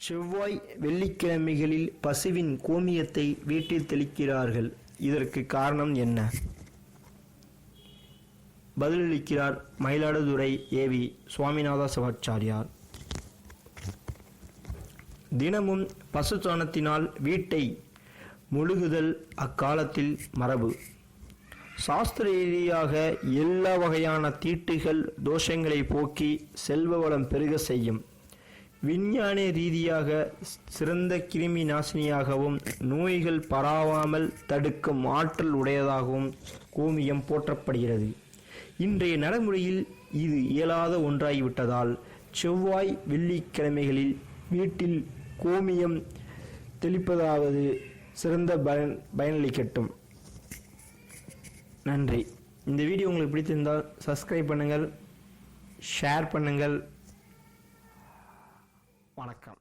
செவ்வாய் வெள்ளிக்கிழமைகளில் பசுவின் கோமியத்தை வீட்டில் தெளிக்கிறார்கள். இதற்கு காரணம் என்ன? பதிலளிக்கிறார் மயிலாடுதுறை ஏவி சுவாமிநாத சிவாச்சாரியார். தினமும் பசு சாணத்தினால் வீட்டை முழுகுதல் அக்காலத்தில் மரபு. சாஸ்திர ரீதியாக எல்லா வகையான தீட்டுகள் தோஷங்களை போக்கி செல்வ வளம் பெருக செய்யும். விஞ்ஞான ரீதியாக சிறந்த கிருமி நாசினியாகவும் நோய்கள் பரவாமல் தடுக்கும் ஆற்றல் உடையதாகவும் கோமியம் போற்றப்படுகிறது. இன்றைய நடைமுறையில் இது இயலாத ஒன்றாகிவிட்டதால் செவ்வாய் வெள்ளிக்கிழமைகளில் வீட்டில் கோமியம் தெளிப்பதாவது சிறந்த பயனளிக்கட்டும். நன்றி. இந்த வீடியோ உங்களுக்கு பிடித்திருந்தால் சப்ஸ்கிரைப் பண்ணுங்கள், ஷேர் பண்ணுங்கள். வணக்கம்.